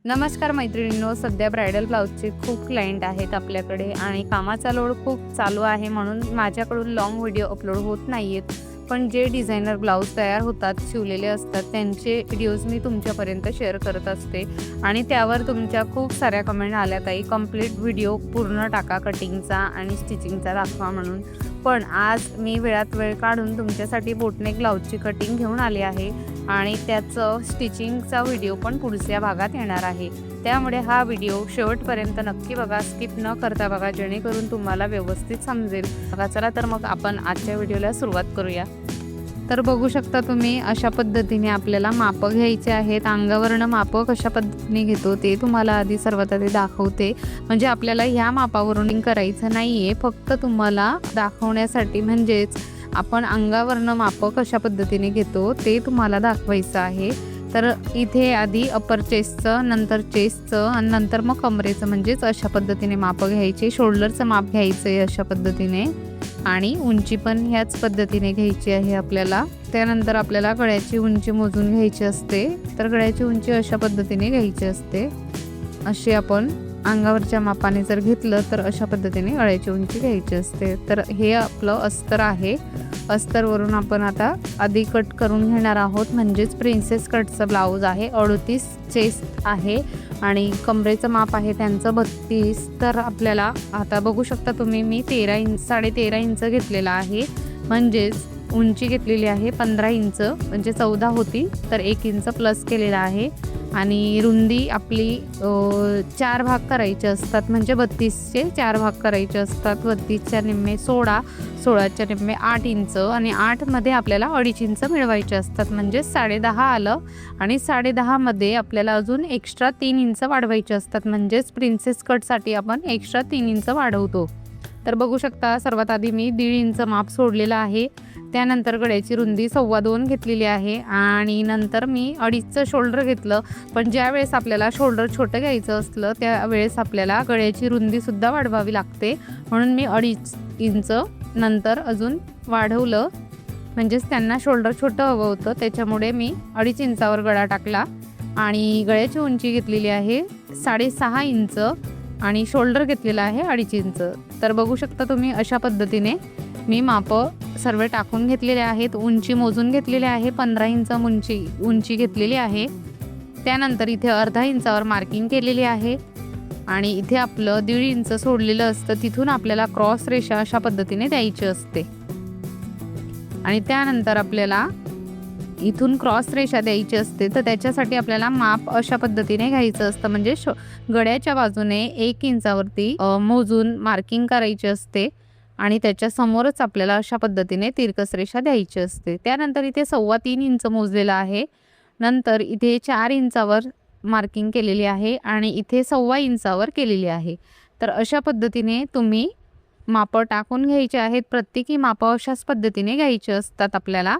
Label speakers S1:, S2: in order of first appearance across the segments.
S1: नमस्कार मैत्रिणींनो, सध्या ब्रायडल ब्लाऊजचे खूप क्लायंट आहेत आपल्याकडे आणि कामाचा लोड खूप चालू आहे, म्हणून माझ्याकडून लॉंग व्हिडिओ अपलोड होत नाही आहेत. पण जे डिझायनर ब्लाऊज तयार होतात, शिवलेले असतात, त्यांचे व्हिडिओज मी तुमच्यापर्यंत शेअर करत असते आणि त्यावर तुमच्या खूप साऱ्या कमेंट आल्या, ताई कंप्लीट व्हिडिओ पूर्ण टाका कटिंगचा आणि स्टिचिंगचा दाखवा म्हणून. पण आज मी वेळात वेळ काढून तुमच्यासाठी बोटनेक ब्लाऊजची कटिंग घेऊन आली आहे आणि त्याचं स्टिचिंगचा व्हिडिओ पण पुढच्या भागात येणार आहे. त्यामुळे हा व्हिडिओ शेवटपर्यंत नक्की बघा, स्किप न करता बघा, जेणेकरून तुम्हाला व्यवस्थित समजेल. बघा, चला तर मग आपण आजच्या व्हिडिओला सुरुवात करूया. तर बघू शकता तुम्ही, अशा पद्धतीने आपल्याला मापं घ्यायचे आहेत. अंगावरनं मापं कशा पद्धतीने घेतो ते तुम्हाला आधी सर्वात आधी दाखवते. म्हणजे आपल्याला ह्या मापावरून करायचं नाही आहे, फक्त तुम्हाला दाखवण्यासाठी, म्हणजेच आपण अंगावरनं मापं कशा पद्धतीने घेतो ते तुम्हाला दाखवायचं आहे. तर इथे आधी अपर चेस्टचं, नंतर चेस्टचं आणि नंतर मग कमरेचं, म्हणजेच अशा पद्धतीने मापं घ्यायचे. शोल्डरचं माप घ्यायचं आहे अशा पद्धतीने आणि उंची पण ह्याच पद्धतीने घ्यायची आहे आपल्याला. त्यानंतर आपल्याला गळ्याची उंची मोजून घ्यायची असते. तर गळ्याची उंची अशा पद्धतीने घ्यायची असते. अशी आपण अंगावरच्या मापाने जर घेतलं तर अशा पद्धतीने गळ्याची उंची घ्यायची असते. तर हे आपलं अस्तर आहे. अस्तरवरून आपण आता आधी कट करून घेणार आहोत, म्हणजेच प्रिन्सेस कटचं ब्लाऊज आहे. 38 चेस्ट आहे आणि कमरेचं माप आहे त्यांचं 32. तर आपल्याला आता बघू शकता तुम्ही, मी 13.5 इंच घेतलेला आहे, म्हणजेच उंची घेतलेली आहे 15 इंच, म्हणजे 14 होती तर 1 इंच प्लस केलेला आहे. आणि रुंदी आपली 4 भाग करायचे असतात, म्हणजे 32चे 4 भाग करायचे असतात. 32च्या निम्मे 16, 16च्या निम्मे 8 इंच आणि 8मध्ये आपल्याला 2.5 इंच मिळवायचे असतात, म्हणजे 10.5 आलं. आणि 10.5 मध्ये आपल्याला अजून एक्स्ट्रा 3 इंच वाढवायचे असतात, म्हणजेच प्रिन्सेस कटसाठी आपण एक्स्ट्रा 3 इंच वाढवतो. तर बघू शकता, सर्वात आधी मी 1.5 इंच माप सोडलेलं आहे. त्यानंतर गळ्याची रुंदी 2.25 घेतलेली आहे आणि नंतर मी 2.5चं शोल्डर घेतलं. पण ज्यावेळेस आपल्याला शोल्डर छोटं घ्यायचं असलं त्यावेळेस आपल्याला गळ्याची रुंदीसुद्धा वाढवावी लागते, म्हणून मी 2.5 इंच नंतर अजून वाढवलं, म्हणजेच त्यांना शोल्डर छोटं हवं होतं, त्याच्यामुळे मी 2.5 इंचावर गळा टाकला. आणि गळ्याची उंची घेतलेली आहे 6.5 इंच आणि शोल्डर घेतलेला आहे 2.5 इंच. तर बघू शकता तुम्ही, अशा पद्धतीने मी मापं सर्व टाकून घेतलेले आहेत. उंची मोजून घेतलेली आहे, 15 इंच उंची घेतलेली आहे. त्यानंतर इथे अर्धा इंचावर मार्किंग केलेली आहे आणि इथे आपलं 1.5 इंच सोडलेलं असतं, तिथून आपल्याला क्रॉस रेषा अशा पद्धतीने द्यायची असते. आणि त्यानंतर आपल्याला इथून क्रॉस रेषा द्यायची असते, तर त्याच्यासाठी आपल्याला माप अशा पद्धतीने घ्यायचं असतं, म्हणजे गळ्याच्या बाजूने 1 इंचावरती मोजून मार्किंग करायची असते आणि त्याच्या समोरच आपल्याला अशा पद्धतीने तिरकस रेषा द्यायची असते. त्यानंतर इथे 3.25 इंच मोजलेलं आहे. नंतर इथे 4 इंचावर मार्किंग केलेली आहे आणि इथे 1.25 इंचावर केलेली आहे. तर अशा पद्धतीने तुम्ही मापं टाकून घ्यायचे आहेत. प्रत्येकी मापं अशाच पद्धतीने घ्यायची असतात आपल्याला.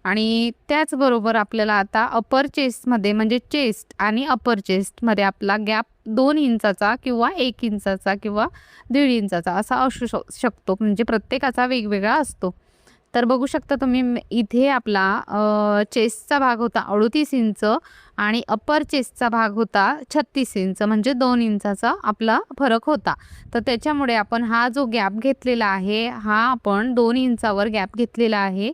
S1: आणि त्याचबरोबर आपल्याला आता अपर चेस्टमध्ये, म्हणजे चेस्ट आणि अपर चेस्टमध्ये आपला गॅप 2 इंचाचा किंवा 1 इंचाचा किंवा 1.5 इंचाचा असा असू शकतो, म्हणजे प्रत्येकाचा वेगवेगळा असतो. तर बघू शकता तुम्ही, इथे आपला चेस्टचा भाग होता 38 इंच आणि अपर चेस्टचा भाग होता 36 इंच, म्हणजे 2 इंचाचा आपला फरक होता. तर त्याच्यामुळे आपण हा जो गॅप घेतलेला आहे, हा आपण 2 इंचावर गॅप घेतलेला आहे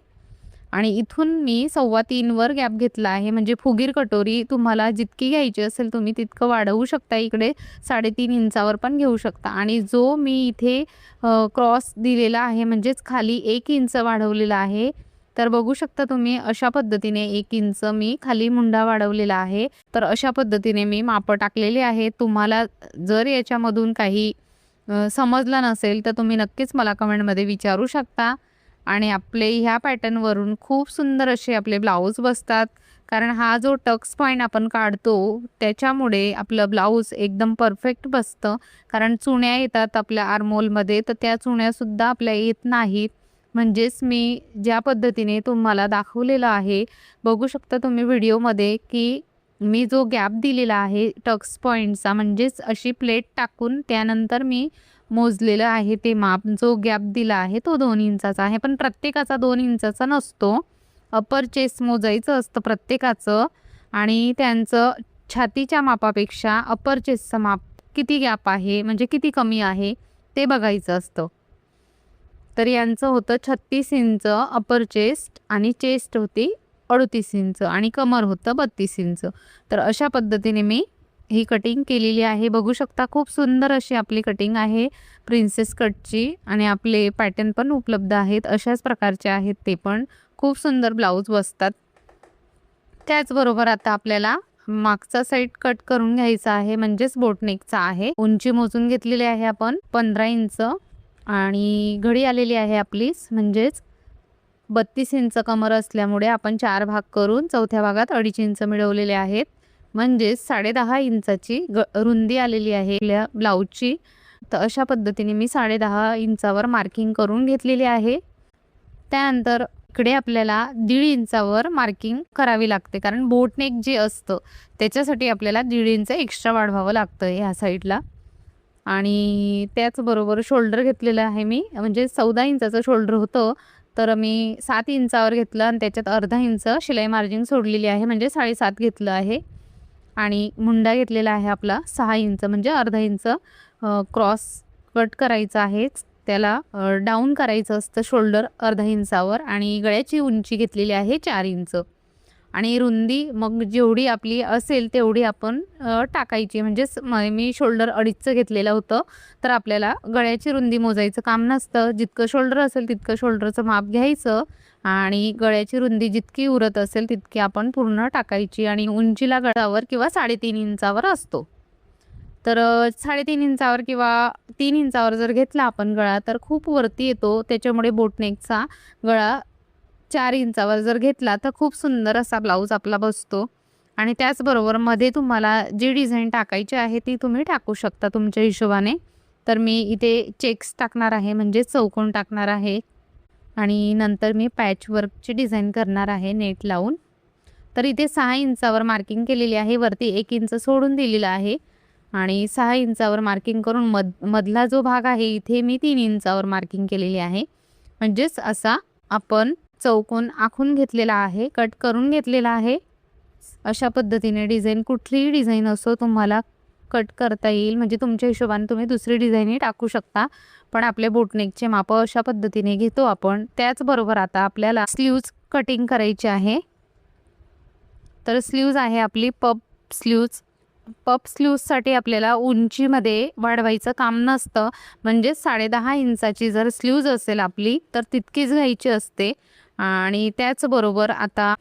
S1: आणि इथून मी 3.25 वर गॅप घेतला आहे. म्हणजे फुगीर कटोरी तुम्हाला जितकी घ्यायची असेल तुम्ही तितकं वाढवू शकता. इकडे 3.5 इंचावर पण घेऊ शकता. आणि जो मी इथे क्रॉस दिलेला आहे, म्हणजेच खाली 1 इंच वाढवलेला आहे. तर बघू शकता तुम्ही, अशा पद्धतीने 1 इंच मी खाली मुंडा वाढवलेला आहे. तर अशा पद्धतीने मी मापं टाकलेली आहे. तुम्हाला जर याच्यामधून काही समजलं नसेल तर तुम्ही नक्कीच मला कमेंटमध्ये विचारू शकता. आणि आपले ह्या पॅटर्नवरून खूप सुंदर असे आपले ब्लाऊज बसतात, कारण हा जो टक्स पॉईंट आपण काढतो त्याच्यामुळे आपलं ब्लाऊज एकदम परफेक्ट बसतं. कारण चुण्या येतात आपल्या आर्महोलमध्ये, तर त्या चुण्यासुद्धा आपल्या येत नाहीत. म्हणजेच मी ज्या पद्धतीने तुम्हाला दाखवलेलं आहे, बघू शकता तुम्ही व्हिडिओमध्ये, की मी जो गॅप दिलेला आहे टक्स पॉईंटचा, म्हणजेच अशी प्लेट टाकून त्यानंतर मी मोजलेलं आहे ते माप. जो गॅप दिला आहे तो 2 इंचाचा आहे, पण प्रत्येकाचा 2 इंचाचा नसतो. अपर चेस्ट मोजायचं असतं प्रत्येकाचं आणि त्यांचं छातीच्या मापापेक्षा अपर चेस्टचं माप किती गॅप आहे, म्हणजे किती कमी आहे ते बघायचं असतं. तर यांचं होतं 36 इंच अपर चेस्ट आणि चेस्ट होती 38 इंच आणि कमर होतं 32 इंच. तर अशा पद्धतीने मी ही कटिंग केलेली आहे. बघू शकता खूप सुंदर अशी आपली कटिंग आहे प्रिन्सेस कटची आणि आपले पॅटर्न पण उपलब्ध आहेत. अशाच प्रकारचे आहेत ते पण. खूप सुंदर ब्लाऊज बसतात. त्याचबरोबर आता आपल्याला मागचा साईड कट करून घ्यायचा आहे, म्हणजेच बोटनेकचा आहे. उंची मोजून घेतलेली आहे आपण 15 इंच आणि घडी आलेली आहे आपली, म्हणजेच 32 इंच कमर असल्यामुळे आपण 4 भाग करून चौथ्या भागात 2.5 इंच मिळवलेले आहेत. म्हणजेच 10.5 इंचाची रुंदी आलेली आहे आपल्या ब्लाऊजची. तर अशा पद्धतीने मी 10.5 इंचावर मार्किंग करून घेतलेली आहे. त्यानंतर इकडे आपल्याला 1.5 इंचावर मार्किंग करावी लागते, कारण बोटनेक जे असतं त्याच्यासाठी आपल्याला 1.5 इंच एक्स्ट्रा वाढवावं लागतं ह्या साईडला. आणि त्याचबरोबर शोल्डर घेतलेलं आहे मी, म्हणजे 14 इंचाचं शोल्डर होतं, तर मी 7 इंचावर घेतलं आणि त्याच्यात अर्धा इंच शिलाई मार्जिन सोडलेली आहे, म्हणजे 7.5 घेतलं आहे. आणि मुंडा घेतलेला आहे आपला 6 इंच, म्हणजे अर्धा इंच क्रॉस कट करायचा आहे. त्याला डाऊन करायचं असतं शोल्डर अर्धा इंचावर. आणि गळ्याची उंची घेतलेली आहे 4 इंच आणि रुंदी मग जेवढी आपली असेल तेवढी आपण टाकायची. म्हणजेच मी शोल्डर 2.5चं घेतलेलं होतं, तर आपल्याला गळ्याची रुंदी मोजायचं काम नसतं. जितकं शोल्डर असेल तितकं शोल्डरचं माप घ्यायचं आणि गळ्याची रुंदी जितकी उरत असेल तितकी आपण पूर्ण टाकायची. आणि उंचीला गळ्यावर किंवा 3.5 इंचावर असतो, तर 3.5 इंचावर किंवा 3 इंचावर जर घेतला आपण गळा तर खूप वरती येतो. त्याच्यामुळे बोटनेकचा गळा 4 इंचावर जर घेतला तर खूप सुंदर असा ब्लाऊज आपला बसतो. आणि त्याचबरोबर मध्ये तुम्हाला जी डिझाईन टाकायची आहे ती तुम्ही टाकू शकता तुमच्या हिशोबाने. तर मी इथे चेक्स टाकणार आहे, म्हणजे चौकोन टाकणार आहे आणि नंतर मी पॅचवर्कची डिझाईन करणार आहे नेट लावून. तर इथे 6 इंचावर मार्किंग केलेली आहे, वरती 1 इंच सोडून दिलेला आहे आणि 6 इंचावर मार्किंग करून मधला जो भाग आहे इथे मी 3 इंचावर मार्किंग केलेली आहे. म्हणजेच असा आपण चौकोन आखून घेतलेला आहे, कट करून घेतलेला आहे. अशा पद्धतीने डिझाईन, कुठलीही डिझाईन असो तुम्हाला कट करता येईल, म्हणजे तुमच्या हिशोबाने तुम्ही दुसरी डिझाईनही टाकू शकता. पण आपले बोटनेकचे माप अशा पद्धतीने घेतो आपण. त्याचबरोबर आता आपल्याला स्लीव्ज कटिंग करायची आहे. तर स्लीव्ज आहे आपली पफ स्लीव्ज. पफ स्लीव्जसाठी आपल्याला उंचीमध्ये वाढवायचं काम नसतं, म्हणजे 10.5 इंचाची जर स्लीव्ज असेल आपली तर तितकीच घ्यायची असते. आणि त्याचबरोबर आता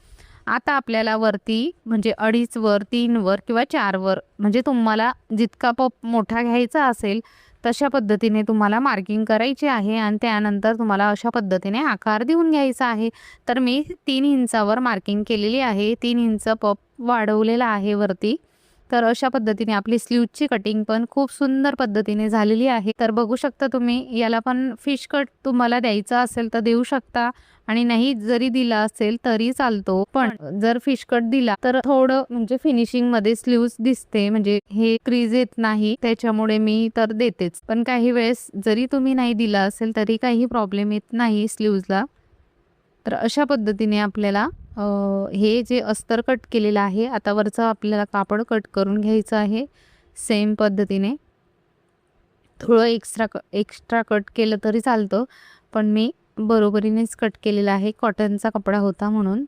S1: आपल्याला वरती म्हणजे 2.5 वर, 3 वर किंवा 4 वर, म्हणजे तुम्हाला जितका पफ मोठा घ्यायचा असेल तशा पद्धतीने तुम्हाला मार्किंग करायची आहे आणि त्यानंतर तुम्हाला अशा पद्धतीने आकार देऊन घ्यायचा आहे. तर मी 3 इंचावर मार्किंग केलेली आहे, 3 इंच पफ वाढवलेला आहे वरती. तर अशा पद्धतीने आपली स्लीव्जची कटिंग पण खूप सुंदर पद्धतीने झालेली आहे. तर बघू शकता तुम्ही, याला पण फिश कट तुम्हाला द्यायचा असेल तर देऊ शकता आणि नाही जरी दिला असेल तरी चालतो. पण जर फिश कट दिला तर थोडं म्हणजे फिनिशिंगमध्ये स्लीव्ज दिसते, म्हणजे हे क्रीज येत नाही, त्याच्यामुळे मी तर देतेच. पण काही वेळेस जरी तुम्ही नाही दिला असेल तरी काही प्रॉब्लेम येत नाही स्लीव्जला. तर अशा पद्धतीने आपल्याला हे जे अस्तर कट केलेलं आहे, आता वरचं आपल्याला कापड कट करून घ्यायचं आहे सेम पद्धतीने. थोडं एक्स्ट्रा कट केलं तरी चालतं, पण मी बरोबरीनेच कट केलेला आहे, कॉटनचा कपडा होता म्हणून.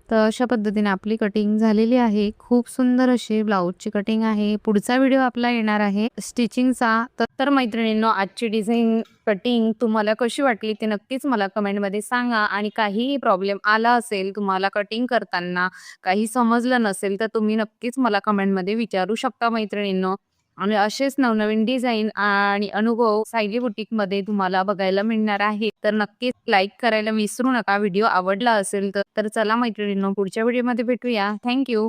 S1: तर अशा पद्धतीने आपली कटिंग झालेली आहे. खूप सुंदर अशी ब्लाऊजची कटिंग आहे. पुढचा व्हिडिओ आपला येणार आहे स्टिचिंगचा. तर मैत्रिणींनो, आजची डिझाईन कटिंग तुम्हाला कशी वाटली ते नक्कीच मला कमेंटमध्ये सांगा. आणि काहीही प्रॉब्लेम आला असेल तुम्हाला कटिंग करताना, काही समजलं नसेल तर तुम्ही नक्कीच मला कमेंटमध्ये विचारू शकता मैत्रिणींनो. आणि असेच नवनवीन डिझाईन आणि अनुभव सायली बुटीकमध्ये तुम्हाला बघायला मिळणार आहे. तर नक्कीच लाईक करायला विसरू नका व्हिडिओ आवडला असेल तर. चला मैत्रिणींनो, पुढच्या व्हिडिओमध्ये भेटूया. थँक्यू.